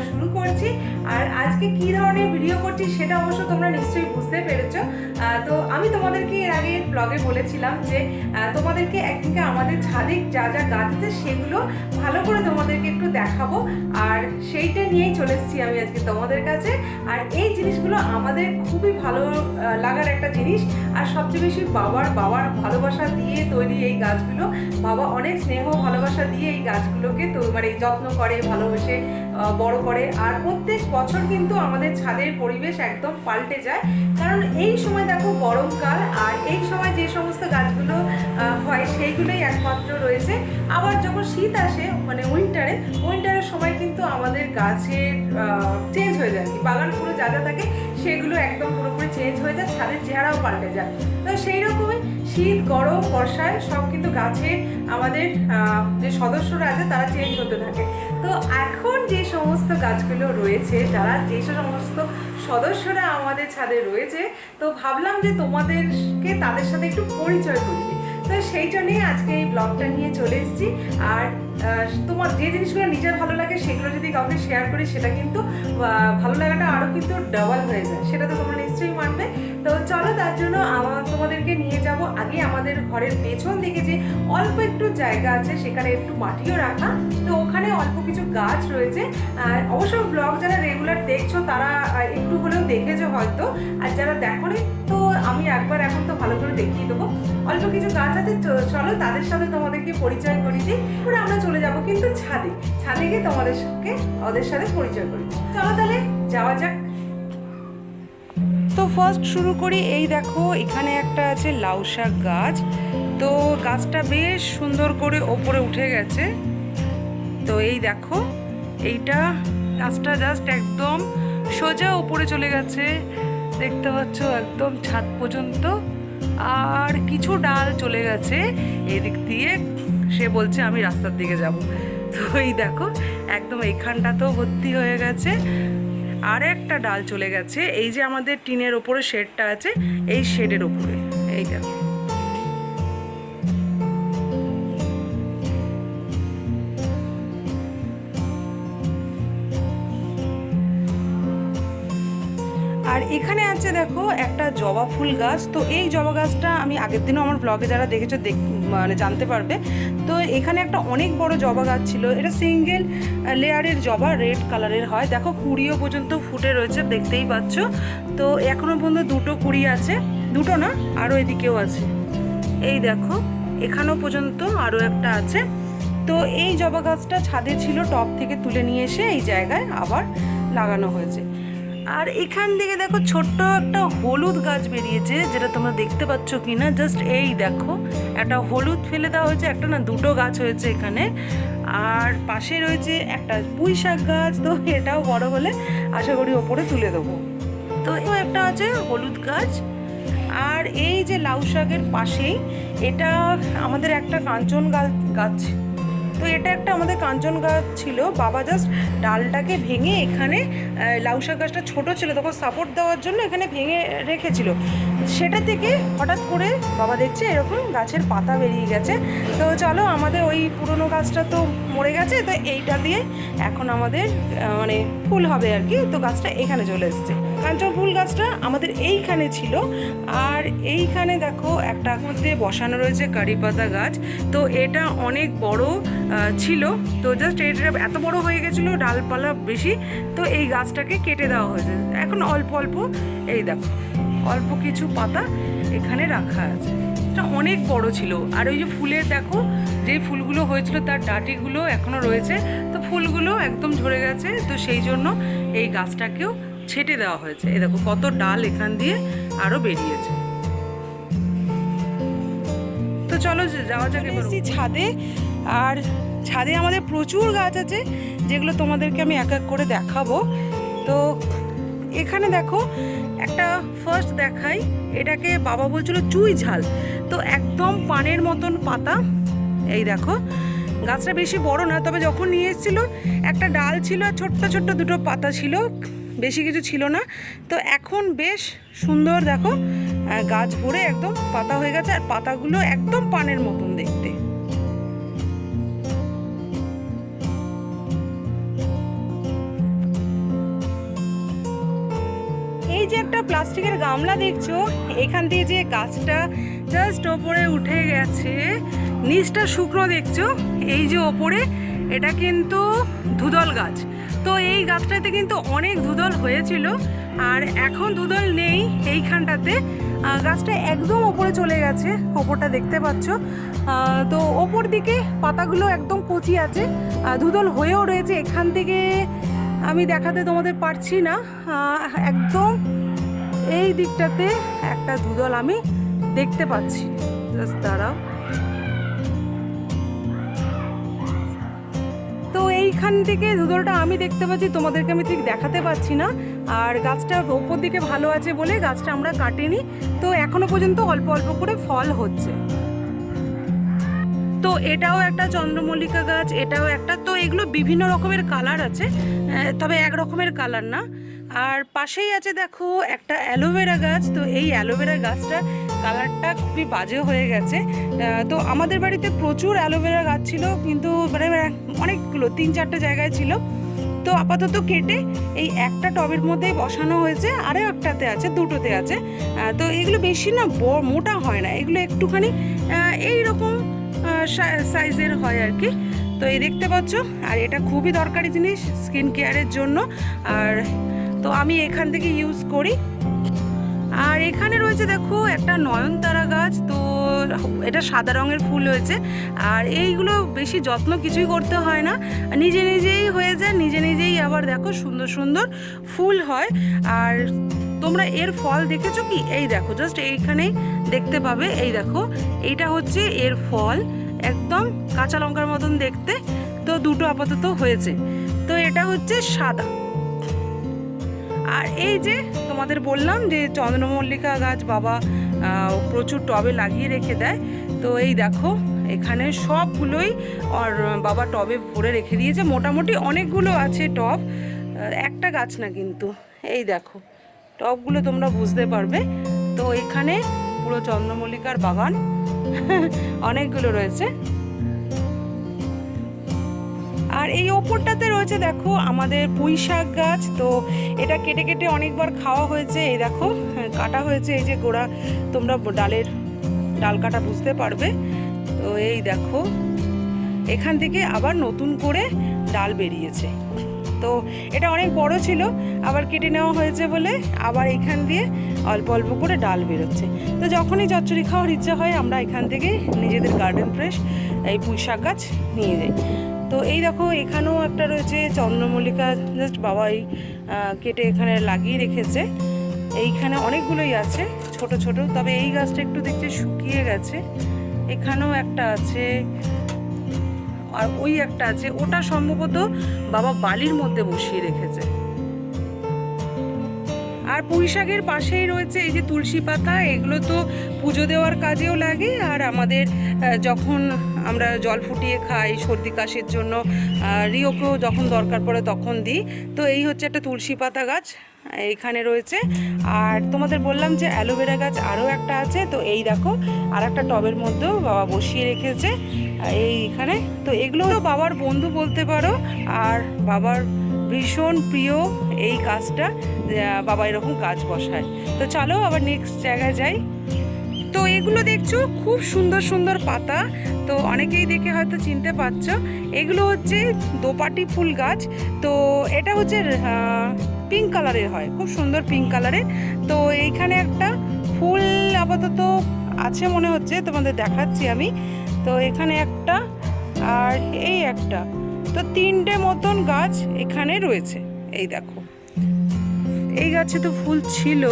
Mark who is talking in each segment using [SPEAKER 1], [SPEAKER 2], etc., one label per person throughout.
[SPEAKER 1] শুরু করছি। আর আজকে কি ধরনের ভিডিও করছি সেটা অবশ্য তোমরা নিশ্চয়ই বুঝতে পেরেছো। তো আমি তোমাদেরকে এর আগে ব্লগে বলেছিলাম যে তোমাদেরকে একদিনকে আমাদের ছাদে যা যা গাছ আছে সেগুলো ভালো করে তোমাদেরকে একটু দেখাবো, আর সেইটা নিয়েই চলে এসেছি আমি আজকে তোমাদের কাছে। আর এই জিনিসগুলো আমাদের খুবই ভালো লাগার একটা জিনিস, আর সবচেয়ে বেশি বাবার ভালোবাসা দিয়ে তৈরি এই গাছগুলো। বাবা অনেক স্নেহ ভালোবাসা দিয়ে এই গাছগুলোকে তো মানে যত্ন করে, ভালোবেসে বড় করে। আর প্রত্যেক বছর কিন্তু আমাদের ছাদের পরিবেশ একদম পাল্টে যায়, কারণ এই সময় দেখো গরমকাল, আর এই সময় যে সমস্ত গাছগুলো হয় সেইগুলোই একমাত্র রয়েছে। আবার যখন শীত আসে মানে উইন্টারের সময় কিন্তু আমাদের গাছের চেঞ্জ হয়ে যায়, বাগান পুরো যা যা থাকে সেগুলো একদম পুরোপুরি চেঞ্জ হয়ে যায়, ছাদের চেহারাও পাল্টে যায়। তো সেই রকমই শীত, গরম, বর্ষায় সব কিন্তু গাছের আমাদের যে সদস্যরা আছে তারা চেঞ্জ হতে থাকে। তো এখন যে সমস্ত গাছগুলো রয়েছে, যে সমস্ত সদস্যরা আমাদের ছাদে রয়েছে, তো ভাবলাম যে তোমাদেরকে তাদের সাথে একটু পরিচয় করি। তো সেইটা নিয়ে আজকে এই ব্লগটা নিয়ে চলে এসেছি। আর তোমার যে জিনিসগুলো নিজের ভালো লাগে সেগুলো যদি কাউকে শেয়ার করি সেটা কিন্তু ভালো লাগাটা আরও কিন্তু ডাবল হয়ে যায়, সেটা তো তোমরা নিশ্চয়ই মানবে। তো চলো, তার জন্য তোমাদেরকে নিয়ে যাব আগে আমাদের ঘরের পেছন দিকে যে অল্প একটু জায়গা আছে, সেখানে একটু মাটিও রাখা, তো ওখানে অল্প কিছু গাছ রয়েছে। অবশ্য ব্লগ যারা রেগুলার দেখছো তারা একটু হলেও দেখেছো হয়তো, আর যারা দেখোনি তো আমি একবার এখন তো ভালো করে দেখিয়ে দেবো। অল্প কিছু গাছ আছে, চলো তাদের সাথে তোমাদেরকে পরিচয় করিয়ে দিই। পরে আমরা চলে যাব কিন্তু ছাদে গিয়ে ওদের সাথে পরিচয় করি। চলো তাহলে যাওয়া যাক। তো ফার্স্ট শুরু করি, এই দেখো এখানে একটা আছে লাউ শাক গাছ। তো গাছটা বেশ সুন্দর করে ওপরে উঠে গেছে। তো এই দেখো এইটা গাছটা জাস্ট একদম সোজা উপরে চলে গেছে, দেখতে পাচ্ছ একদম ছাদ পর্যন্ত। আর কিছু ডাল চলে গেছে এদিক দিয়ে, সে বলছে আমি রাস্তার দিকে যাব। তো এই দেখো একদম এইখানটা তো ভর্তি হয়ে গেছে। আর একটা ডাল চলে গেছে এই যে আমাদের টিনের ওপরে শেডটা আছে, এই শেডের ওপরে এই দেখো। আর এখানে আছে দেখো একটা জবা ফুল গাছ। তো এই জবা গাছটা আমি আগের দিনও আমার ব্লগে যারা দেখেছো মানে জানতে পারবে। তো এখানে একটা অনেক বড় জবা গাছ ছিল, এটা সিঙ্গেল লেয়ারের জবা, রেড কালারের হয়। দেখো কুড়িও পর্যন্ত ফুটে রয়েছে, দেখতেই পাচ্ছ। তো এখনো পর্যন্ত দুটো কুড়ি আছে, দুটো না আরও এদিকেও আছে, এই দেখো এখানেও পর্যন্ত আরও একটা আছে। তো এই জবা গাছটা ছাদে ছিল, টব থেকে তুলে নিয়ে এসে এই জায়গায় আবার লাগানো হয়েছে। আর এখান থেকে দেখো ছোট্ট একটা হলুদ গাছ বেরিয়েছে, যেটা তোমরা দেখতে পাচ্ছ কি না, জাস্ট এই দেখো একটা হলুদ ফেলে দেওয়া হয়েছে, একটা না দুটো গাছ হয়েছে এখানে। আর পাশে রয়েছে একটা পুঁই শাক গাছ, তো এটাও বড় হলে আশা করি ওপরে তুলে দেবো। তো একটা আছে হলুদ গাছ। আর এই যে লাউ শাকের পাশেই এটা আমাদের একটা কাঞ্চন গাছ। তো এটা একটা আমাদের কাঞ্চন গাছ ছিল, বাবা জাস্ট ডালটাকে ভেঙে এখানে, লাউ শাক গাছটা ছোটো ছিল তখন সাপোর্ট দেওয়ার জন্য এখানে ভেঙে রেখেছিল, সেটা থেকে হঠাৎ করে বাবা দেখছে এরকম গাছের পাতা বেরিয়ে গেছে। তো চলো, আমাদের ওই পুরনো গাছটা তো মরে গেছে, তো এইটা দিয়ে এখন আমাদের মানে ফুল হবে আর কি। তো গাছটা এখানে চলে এসছে, কাঞ্চন ফুল গাছটা আমাদের এইখানে ছিল। আর এইখানে দেখো একটা মধ্যে বসানো রয়েছে কারি পাতা গাছ। তো এটা অনেক বড় ছিল, তো জাস্ট এটা এত বড় হয়ে গেছিলো, ডালপালা বেশি, তো এই গাছটাকে কেটে দেওয়া হয়েছে। এখন অল্প অল্প এই দেখো অল্প কিছু পাতা এখানে রাখা আছে, এটা অনেক বড় ছিল। আর ওই যে ফুলের দেখো যে ফুলগুলো হয়েছিল তার ডাঁটিগুলো এখনো রয়েছে, তো ফুলগুলো একদম ঝরে গেছে, তো সেই জন্য এই গাছটাকেও ছেটে দেওয়া হয়েছে। এই দেখো কত ডাল এখান দিয়ে আরও বেরিয়েছে। তো চলো যাওয়া যাক এবার ছাদে। আর ছাদে আমাদের প্রচুর গাছ আছে, যেগুলো তোমাদেরকে আমি এক এক করে দেখাবো। তো এখানে দেখো একটা ফার্স্ট দেখাই, এটাকে বাবা বলছিল চুই ঝাল। তো একদম পানের মতন পাতা, এই দেখো গাছটা বেশি বড় না, তবে যখন নিয়ে এসেছিল একটা ডাল ছিল আর ছোট্ট ছোট্ট দুটো পাতা ছিল, বেশি কিছু ছিল না। তো এখন বেশ সুন্দর দেখো গাছ ভরে একদম পাতা হয়ে গেছে, আর পাতাগুলো একদম পানের মতন দেখতে। যে একটা প্লাস্টিকের গামলা দেখছো, এখান দিয়ে যে গাছটা জাস্ট ওপরে উঠে গেছে, নিচটা শুকনো দেখছো, এই যে ওপরে এটা কিন্তু ধুদল গাছ। তো এই গাছটাতে কিন্তু অনেক ধুদল হয়েছিল, আর এখন ধুদল নেই এইখানটাতে। গাছটা একদম ওপরে চলে গেছে, ওপরটা দেখতে পাচ্ছ। তো ওপর দিকে পাতাগুলো একদম কচি আছে, ধুদল হয়েও রয়েছে। এখান থেকে আমি দেখাতে তোমাদের পারছি না, একদম এই দিকটাতে একটা ধুদল আমি দেখতে পাচ্ছি। জাস্ট দাঁড়াও। তো এইখান থেকে ধুদলটা আমি দেখতে পাচ্ছি, তোমাদেরকে আমি ঠিক দেখাতে পাচ্ছি না। আর গাছটা ওপর দিকে ভালো আছে বলে গাছটা আমরা কাটিনি, তো এখনো পর্যন্ত অল্প অল্প করে ফল হচ্ছে। তো এটাও একটা চন্দ্রমল্লিকা গাছ, এটাও একটা। তো এগুলো বিভিন্ন রকমের কালার আছে, তবে এক রকমের কালার না। আর পাশেই আছে দেখো একটা অ্যালোভেরা গাছ। তো এই অ্যালোভেরা গাছটা কালারটা খুবই বাজে হয়ে গেছে। তো আমাদের বাড়িতে প্রচুর অ্যালোভেরা গাছ ছিল, কিন্তু মানে অনেকগুলো 3-4টে জায়গায় ছিল। তো আপাতত কেটে এই একটা টবের মধ্যেই বসানো হয়েছে, আরও একটাতে আছে, দুটোতে আছে। তো এগুলো বেশি না মোটা হয় না, এগুলো একটুখানি এইরকম সাইজের হয় আর কি। তো এই দেখতে পাচ্ছ, আর এটা খুবই দরকারি জিনিস স্কিন কেয়ারের জন্য, আর তো আমি এখান থেকে ইউজ করি। আর এখানে রয়েছে দেখো একটা নয়নতারা গাছ। তো এটা সাদা রঙের ফুল হয়েছে, আর এইগুলো বেশি যত্ন কিছুই করতে হয় না, নিজে নিজেই হয়ে যায়, নিজে নিজেই আবার দেখো সুন্দর সুন্দর ফুল হয়। আর তোমরা এর ফল দেখেছো কি? এই দেখো, জাস্ট এইখানেই দেখতে পাবে। এই দেখো, এইটা হচ্ছে এর ফল, একদম কাঁচা লঙ্কার মতন দেখতে। তো দুটো আপাতত হয়েছে। তো এটা হচ্ছে সাদা। আর এই যে তোমাদের বললাম যে চন্দ্রমল্লিকা গাছ বাবা প্রচুর টবে লাগিয়ে রেখে দেয়। তো এই দেখো এখানে সবগুলোই আর বাবা টবে ভরে রেখে দিয়েছে, মোটামুটি অনেকগুলো আছে টব, একটা গাছ না কিন্তু। এই দেখো টবগুলো তোমরা বুঝতে পারবে। তো এখানে পুরো চন্দ্রমল্লিকার বাগান অনেকগুলো রয়েছে। আর এই ওপরটাতে রয়েছে দেখো আমাদের পুঁই শাক গাছ। তো এটা কেটে কেটে অনেকবার খাওয়া হয়েছে, এই দেখো কাটা হয়েছে, এই যে গোড়া, তোমরা ডাল কাটা বুঝতে পারবে। তো এই দেখো এখান থেকে আবার নতুন করে ডাল বেরিয়েছে। তো এটা অনেক বড় ছিল, আবার কেটে নেওয়া হয়েছে বলে আবার এখান দিয়ে অল্প অল্প করে ডাল বেরোচ্ছে। তো যখনই চচ্চড়ি খাওয়ার ইচ্ছা হয় আমরা এখান থেকে নিজেদের গার্ডেন ফ্রেশ এই পুঁই শাক গাছ নিয়ে যাই। তো এই দেখো এখানেও একটা রয়েছে চন্দ্রমল্লিকা, জাস্ট বাবাই কেটে এখানে লাগিয়ে রেখেছে। এইখানে অনেকগুলোই আছে ছোট ছোট, তবে এই গাছটা একটু দেখতে শুকিয়ে গেছে। এখানেও একটা আছে, আর ওই একটা আছে, ওটা সম্ভবত বাবা বালির মধ্যে বসিয়ে রেখেছে। আর পুঁই শাকের পাশেই রয়েছে এই যে তুলসী পাতা, এগুলো তো পুজো দেওয়ার কাজেও লাগে, আর আমাদের যখন আমরা জল ফুটিয়ে খাই সর্দি কাশির জন্য, রিওকেও যখন দরকার পড়ে তখন দিই। তো এই হচ্ছে একটা তুলসী পাতা গাছ এইখানে রয়েছে। আর তোমাদের বললাম যে অ্যালোভেরা গাছ আরও একটা আছে। তো এই দেখো আর একটা টবের মধ্যেও বাবা বসিয়ে রেখেছে এইখানে। তো এগুলো তো বাবার বন্ধু বলতে পারো, আর বাবার ভীষণ প্রিয় এই কাজটা, বাবা এরকম গাছ বসায়। তো চলো আবার নেক্সট জায়গায় যাই। তো এগুলো দেখছো খুব সুন্দর সুন্দর পাতা, তো অনেকেই দেখে হয়তো চিনতে পারছো, এগুলো হচ্ছে দোপাটি ফুল গাছ। তো এটা হচ্ছে পিঙ্ক কালারের হয়, খুব সুন্দর পিঙ্ক কালারের। তো এইখানে একটা ফুল আপাতত আছে মনে হচ্ছে, তোমাদের দেখাচ্ছি আমি। তো এখানে একটা, আর এই একটা, তো 3টে মতন গাছ এখানে রয়েছে। এই দেখো এই গাছে তো ফুল ছিল।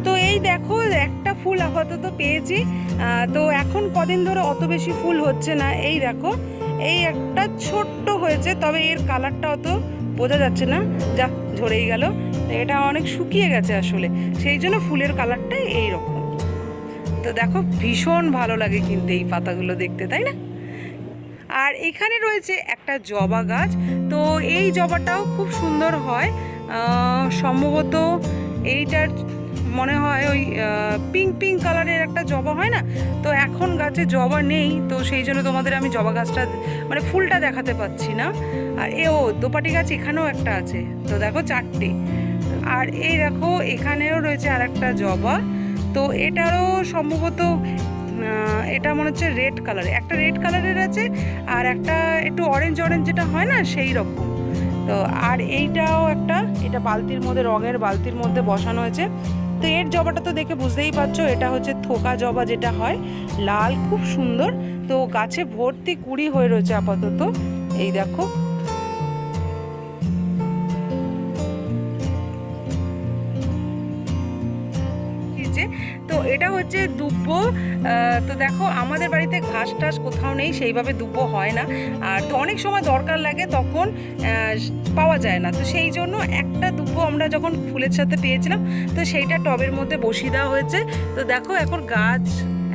[SPEAKER 1] তো এই দেখো একটা ফুল আপাতত পেয়েছি। তো এখন কদিন ধরে অত বেশি ফুল হচ্ছে না। এই দেখো এই একটা ছোট্ট হয়েছে, তবে এর কালারটা অত বোঝা যাচ্ছে না, যা ঝরেই গেল। এটা অনেক শুকিয়ে গেছে আসলে, সেই জন্য ফুলের কালারটা এইরকম। তো দেখো ভীষণ ভালো লাগে কিন্তু এই পাতাগুলো দেখতে, তাই না? আর এখানে রয়েছে একটা জবা গাছ। তো এই জবাটাও খুব সুন্দর হয়, সম্ভবত এইটার মনে হয় ওই পিঙ্ক পিঙ্ক কালারের একটা জবা হয় না, তো এখন গাছে জবা নেই, তো সেই জন্য তোমাদের আমি জবা গাছটা মানে ফুলটা দেখাতে পাচ্ছি না। আর দোপাটি গাছ এখানেও একটা আছে, তো দেখো 4টে। আর এই দেখো এখানেও রয়েছে আর একটা জবা, তো এটারও সম্ভবত এটা মনে হচ্ছে রেড কালার, একটা রেড কালারের আছে আর একটা একটু অরেঞ্জ অরেঞ্জ যেটা হয় না সেই রকম। তো আর এইটাও একটা, এটা বালতির মধ্যে, রঙের বালতির মধ্যে বসানো হয়েছে। তো এর জবাটা তো দেখে বুঝতেই পারছো, এটা হচ্ছে থোকা জবা যেটা হয়, লাল, খুব সুন্দর। তো গাছে ভর্তি কুড়ি হয়ে রয়েছে আপাতত, এই দেখো। তো এটা হচ্ছে দুব্বো। তো দেখো আমাদের বাড়িতে ঘাস টাস কোথাও নেই, সেইভাবে দুব্বো হয় না, আর তো অনেক সময় দরকার লাগে তখন পাওয়া যায় না, তো সেই জন্য একটা দুব্বো আমরা যখন ফুলের সাথে পেয়েছিলাম, তো সেইটা টবের মধ্যে বসিয়ে দেওয়া হয়েছে। তো দেখো এখন গাছ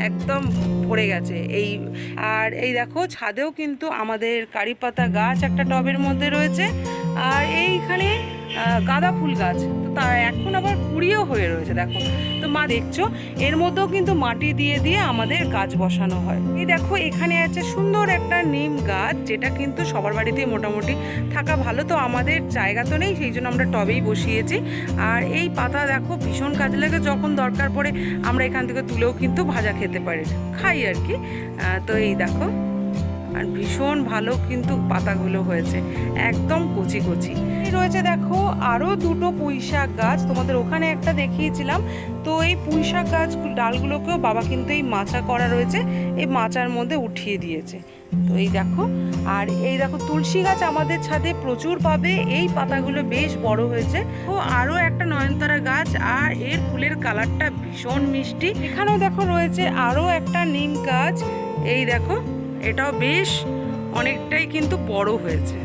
[SPEAKER 1] একদম ভরে গেছে আর এই দেখো ছাদেও কিন্তু আমাদের কারি পাতা গাছ একটা টবের মধ্যে রয়েছে, আর এইখানে গাঁদা ফুল গাছ, তো তা এখন আবার কুড়িও হয়ে রয়েছে দেখো। তো মা দেখছো এর মধ্যেও কিন্তু মাটি দিয়ে দিয়ে আমাদের গাছ বসানো হয়। এই দেখো এখানে আছে সুন্দর একটা নিম গাছ, যেটা কিন্তু সবার বাড়িতেই মোটামুটি থাকা ভালো, তো আমাদের জায়গা তো নেই, সেই জন্য আমরা টবেই বসিয়েছি। আর এই পাতা দেখো ভীষণ কাজে লাগে, যখন দরকার পড়ে আমরা এখান থেকে তুলেও কিন্তু ভাজা খেতে পারি, খাই আর কি। তো এই দেখো, আর ভীষণ ভালো কিন্তু পাতাগুলো হয়েছে, একদম কচি কচি রয়েছে। দেখো আরও 2টো পুঁইশাক গাছ, তোমাদের ওখানে একটা দেখিয়েছিলাম, তো এই পুঁইশাক গাছ ডালগুলোকেও বাবা কিন্তু এই মাচা করা রয়েছে, এই মাচার মধ্যে উঠিয়ে দিয়েছে। তো এই দেখো, আর এই দেখো তুলসী গাছ আমাদের ছাদে প্রচুর পাবে, এই পাতাগুলো বেশ বড় হয়েছে। ও আরও একটা নয়নতারা গাছ, আর এর ফুলের কালারটা ভীষণ মিষ্টি। এখানেও দেখো রয়েছে আরও একটা নিম গাছ, এই দেখো এটাও বেশ অনেকটাই কিন্তু বড় হয়েছে।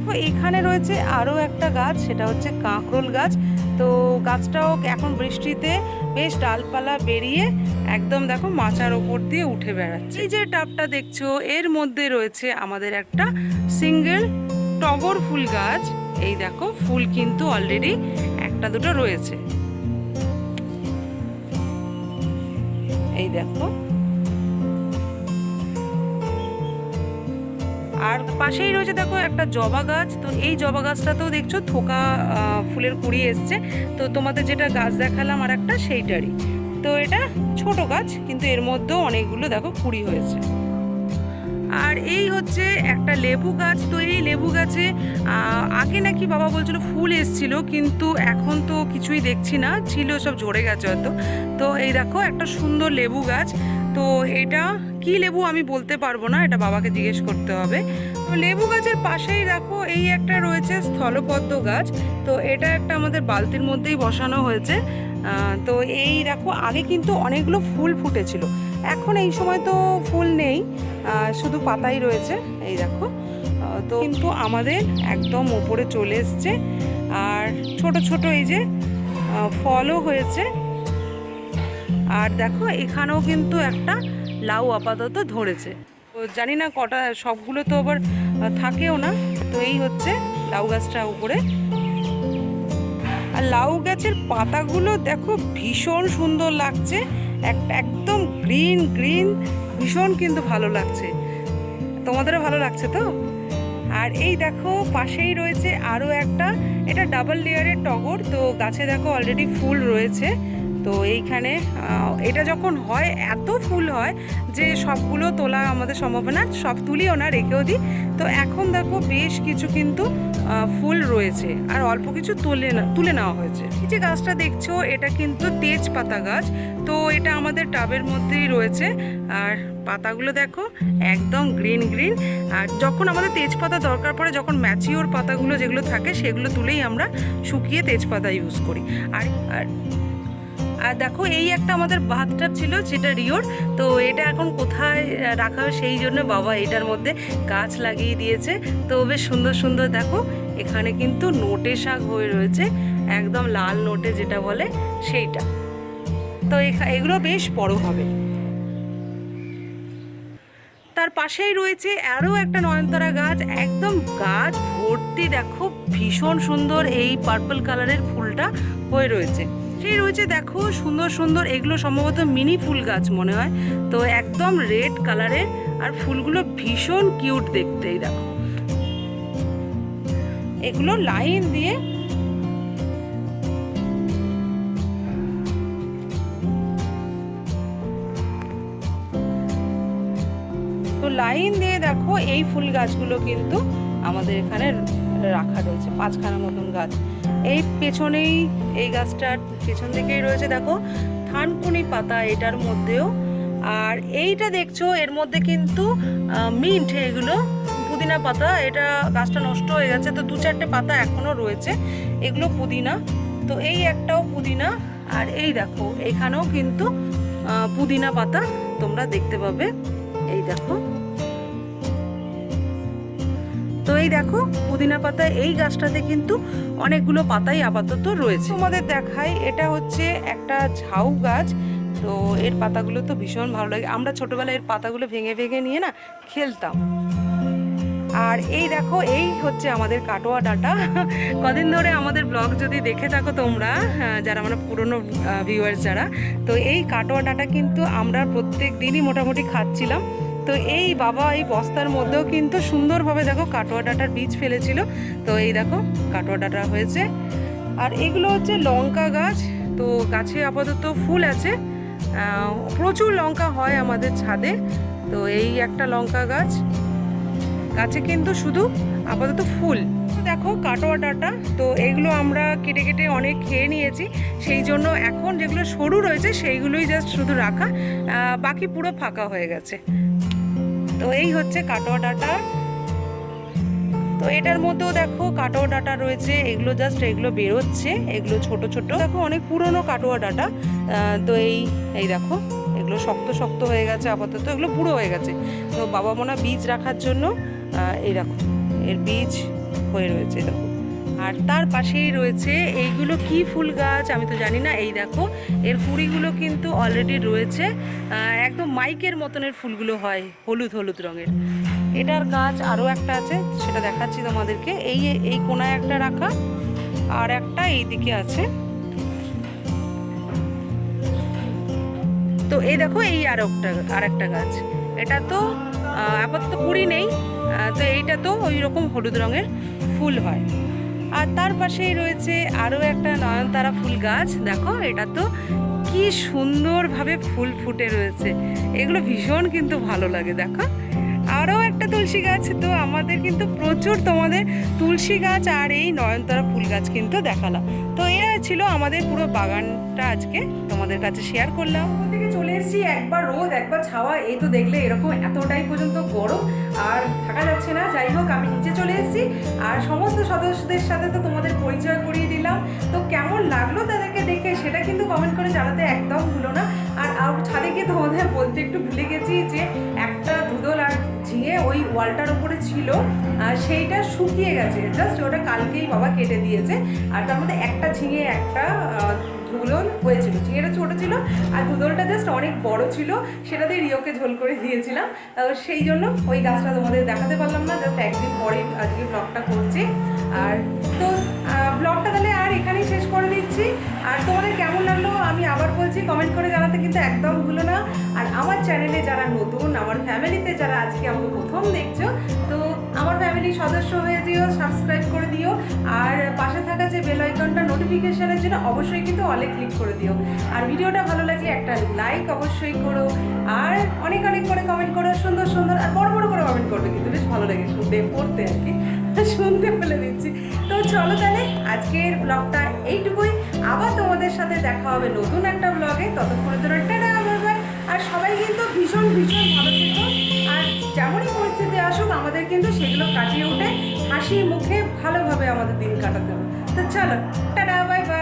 [SPEAKER 1] তো এখানে রয়েছে আরও একটা গাছ, সেটা হচ্ছে কাঁকরোল গাছ। তো গাছটাও এখন বৃষ্টিতে বেশ ডালপালা বেরিয়ে একদম দেখো মাচার ওপর দিয়ে উঠে বেড়াচ্ছে। এই যে টাবটা দেখছো এর মধ্যে রয়েছে আমাদের একটা সিঙ্গেল টগর ফুল গাছ, এই দেখো ফুল কিন্তু অলরেডি একটা দুটো রয়েছে, এই দেখো। আর পাশেই রয়েছে দেখো একটা জবা গাছ, তো এই জবা গাছটাতেও দেখছো থোকা ফুলের কুড়ি এসছে, তো তোমাদের যেটা গাছ দেখালাম আর একটা সেইটারই। তো এটা ছোট গাছ, কিন্তু এর মধ্যেও অনেকগুলো দেখো কুড়ি হয়েছে। আর এই হচ্ছে একটা লেবু গাছ, তো এই লেবু গাছে আগে নাকি বাবা বলছিল ফুল এসছিল, কিন্তু এখন তো কিছুই দেখছি না, ছিল সব ঝরে গেছে হয়তো। তো এই দেখো একটা সুন্দর লেবু গাছ, তো এটা কি লেবু আমি বলতে পারবো না, এটা বাবাকে জিজ্ঞেস করতে হবে। তো লেবু গাছের পাশেই দেখো এই একটা রয়েছে স্থলপদ্ম গাছ, তো এটা একটা আমাদের বালতির মধ্যেই বসানো হয়েছে। তো এই দেখো আগে কিন্তু অনেকগুলো ফুল ফুটেছিল, এখন এই সময় তো ফুল নেই, শুধু পাতাই রয়েছে, এই দেখো। তো কিন্তু আমাদের একদম ওপরে চলে এসছে, আর ছোট ছোট এই যে ফলও হয়েছে। আর দেখো এখানেও কিন্তু একটা লাউ আপাতত ধরেছে, তো জানি না কটা, সবগুলো তো আবার থাকেও না। তো এই হচ্ছে লাউ গাছটা উপরে, আর লাউ গাছের পাতাগুলো দেখো ভীষণ সুন্দর লাগছে, একদম গ্রিন গ্রিন, ভীষণ কিন্তু ভালো লাগছে। তোমাদেরও ভালো লাগছে তো? আর এই দেখো পাশেই রয়েছে আরও একটা, এটা ডাবল লেয়ারের টগর, তো গাছে দেখো অলরেডি ফুল রয়েছে। তো এইখানে এটা যখন হয় এত ফুল হয় যে সবগুলো তোলা আমাদের সম্ভব না, সব তুলিও না, রেখেও দিই। তো এখন দেখো বেশ কিছু কিন্তু ফুল রয়েছে, আর অল্প কিছু তুলে নেওয়া হয়েছে। এই যে গাছটা দেখছো এটা কিন্তু তেজপাতা গাছ, তো এটা আমাদের টাবের মধ্যেই রয়েছে, আর পাতাগুলো দেখো একদম গ্রিন গ্রিন। আর যখন আমাদের তেজপাতা দরকার পড়ে, যখন ম্যাচিওর পাতাগুলো যেগুলো থাকে সেগুলো তুলেই আমরা শুকিয়ে তেজপাতা ইউজ করি। আর আর দেখো এই একটা আমাদের বাথটাব ছিল, যেটা রিওর, তো এটা এখন কোথায় রাখা হয় সেই জন্য বাবা এটার মধ্যে গাছ লাগিয়ে দিয়েছে। তো বেশ সুন্দর সুন্দর দেখো এখানে কিন্তু নোটে শাক হয়ে রয়েছে, একদম লাল নোটে যেটা বলে সেইটা। তো এগুলো বেশ বড় হবে। তার পাশেই রয়েছে আরও একটা নয়নতারা গাছ, একদম গাছ ভর্তি দেখো ভীষণ সুন্দর এই পার্পল কালারের ফুলটা হয়ে রয়েছে। সেই রয়েছে দেখো সুন্দর সুন্দর, এগুলো সম্ভবত মিনি ফুল গাছ মনে হয়, তো একদম রেড কালারের, আর ফুলগুলো ভীষণ কিউট দেখতে। এই দেখো এগুলো লাইন দিয়ে, তো লাইন দিয়ে দেখো এই ফুল গাছগুলো কিন্তু আমাদের এখানে রাখা রয়েছে 5খানা মতন গাছ। এই পেছনেই এই গাছটার পেছন দিকেই রয়েছে দেখো থানকুনি পাতা এটার মধ্যেও। আর এইটা দেখছো এর মধ্যে কিন্তু মিন্ট, এগুলো পুদিনা পাতা। এটা গাছটা নষ্ট হয়ে গেছে, তো 2-4টে পাতা এখনো রয়েছে, এগুলো পুদিনা। তো এই একটাও পুদিনা, আর এই দেখো এখানেও কিন্তু পুদিনা পাতা তোমরা দেখতে পাবে। এই দেখো, তো এই দেখো পুদিনা পাতা এই গাছটাতে কিন্তু অনেকগুলো পাতাই আপাতত রয়েছে। তোমাদের দেখাই, এটা হচ্ছে একটা ঝাউ গাছ। তো এর পাতাগুলো তো ভীষণ ভালো লাগে, আমরা ছোটবেলায় এর পাতাগুলো ভেঙে ভেঙে নিয়ে না খেলতাম। আর এই দেখো এই হচ্ছে আমাদের কাটোয়া ডাঁটা। কদিন ধরে আমাদের ব্লগ যদি দেখে থাকো তোমরা, যারা মানে পুরনো ভিউয়ার্স যারা, তো এই কাটোয়া ডাঁটা কিন্তু আমরা প্রত্যেক দিনই মোটামুটি খাচ্ছিলাম। তো এই বাবা এই বস্তার মধ্যেও কিন্তু সুন্দরভাবে দেখো কাটোয়া ডাঁটার বীজ ফেলেছিল, তো এই দেখো কাটোয়া ডাঁটা হয়েছে। আর এগুলো হচ্ছে লঙ্কা গাছ, তো গাছে আপাতত ফুল আছে, প্রচুর লঙ্কা হয় আমাদের ছাদে। তো এই একটা লঙ্কা গাছ, গাছে কিন্তু শুধু আপাতত ফুল। দেখো কাটোয়া ডাঁটা, তো এইগুলো আমরা কেটে কেটে অনেক খেয়ে নিয়েছি, সেই জন্য এখন যেগুলো সরু রয়েছে সেইগুলোই জাস্ট শুধু রাখা, বাকি পুরো ফাঁকা হয়ে গেছে। তো এই হচ্ছে কাটোয়া ডাঁটা। তো এটার মধ্যেও দেখো কাটোয়া ডাঁটা রয়েছে, এগুলো জাস্ট এগুলো বেরোচ্ছে, এগুলো ছোট ছোট দেখো অনেক পুরনো কাটোয়া ডাঁটা। তো এই দেখো এগুলো শক্ত শক্ত হয়ে গেছে আপাতত, এগুলো বুড়ো হয়ে গেছে। তো বাবা মনে বীজ রাখার জন্য এই দেখো এর বীজ হয়ে রয়েছে দেখো। আর তার পাশেই রয়েছে এইগুলো কি ফুল গাছ আমি তো জানি না। এই দেখো এর কুড়িগুলো কিন্তু অলরেডি রয়েছে, একদম মাইকের মতনের ফুলগুলো হয়, হলুদ হলুদ রঙের। এটার গাছ আরও একটা আছে, সেটা দেখাচ্ছি তোমাদেরকে। এই কোনায় একটা রাখা, আর একটা এই দিকে আছে। তো এই দেখো এই আর একটা গাছ, এটা তো আপাতত কুড়ি নেই, তো এইটা তো ওই রকম হলুদ রঙের ফুল হয়। আর তার পাশেই রয়েছে আরও একটা নয়নতারা ফুল গাছ, দেখো এটা তো কি সুন্দরভাবে ফুল ফুটে রয়েছে, এগুলো ভীষণ কিন্তু ভালো লাগে। দেখো আরও একটা তুলসী গাছ, তো আমাদের কিন্তু প্রচুর তোমাদের তুলসী গাছ আর এই নয়নতারা ফুল গাছ কিন্তু দেখালাম। তো এরা ছিল আমাদের পুরো বাগানটা আজকে তোমাদের কাছে শেয়ার করলাম। থেকে চলে এসেছি, একবার রোদ একবার ছাওয়া, এই তো দেখলে এরকম এতটাই পর্যন্ত গরম আর থাকা যাচ্ছে না। যাই হোক আমি নিচে চলে এসেছি, আর সমস্ত সদস্যদের সাথে তো তোমাদের পরিচয় করিয়ে দিলাম। তো কেমন লাগলো তাদেরকে দেখে সেটা কিন্তু কমেন্ট করে জানাতে একদম ভুলো না। আর ছাদে গিয়ে তোমাদের বলতে একটু ভুলে গেছি যে একটা ধুদল আর ঝিঙে ওই ওয়ালটার উপরে ছিল, সেইটা শুকিয়ে গেছে, জাস্ট ওটা কালকেই বাবা কেটে দিয়েছে। আর তার মধ্যে একটা ঝিঙে একটা ধুদল হয়েছিল, ঝিঙেটা ছোটো ছিল আর ধুদলটা জাস্ট অনেক বড় ছিল, সেটা দিয়ে রিওকে ঝোল করে দিয়েছিলাম। সেই জন্য ওই গাছটা তোমাদের দেখাতে পারলাম না, জাস্ট একদিন পরেই আজকে ব্লগটা করছি। আর তো ব্লগটা তাহলে আর এখানেই শেষ করে দিচ্ছি। আর তোমাদের কেমন লাগলো আমি আবার বলছি, কমেন্ট করে জানাতে কিন্তু একদম ভুলো না। আর আমার চ্যানেলে যারা নতুন, আমার ফ্যামিলিতে যারা আজকে আমাকে প্রথম দেখছো, তো আমার ফ্যামিলির সদস্য হয়ে দিও, সাবস্ক্রাইব করে দিও। আর পাশে থাকা যে বেল আইকনটা নোটিফিকেশনের জন্য অবশ্যই কিন্তু অলে ক্লিক করে দিও। আর ভিডিওটা ভালো লাগলে একটা লাইক অবশ্যই করো, আর অনেক অনেক করে কমেন্ট করো, সুন্দর সুন্দর আর বড় বড় করে কমেন্ট করবে, কিন্তু বেশ ভালো লাগে শুনতে পড়তে আর কি, শুনতে বলে দিচ্ছি। তো চলো তাহলে আজকের ব্লগটা এইটুকুই, আবার তোমাদের সাথে দেখা হবে নতুন একটা ব্লগে। ততক্ষণের জন্য টাটা বাই বাই। আর সবাই কিন্তু ভীষণ ভীষণ ভালো থেকো, আর যেমনই পরিস্থিতি আসুক আমাদের কিন্তু সেগুলো কাটিয়ে উঠে হাসি মুখে ভালোভাবে আমাদের দিন কাটাতে হবে। তো চলো টাটা বাই বাই।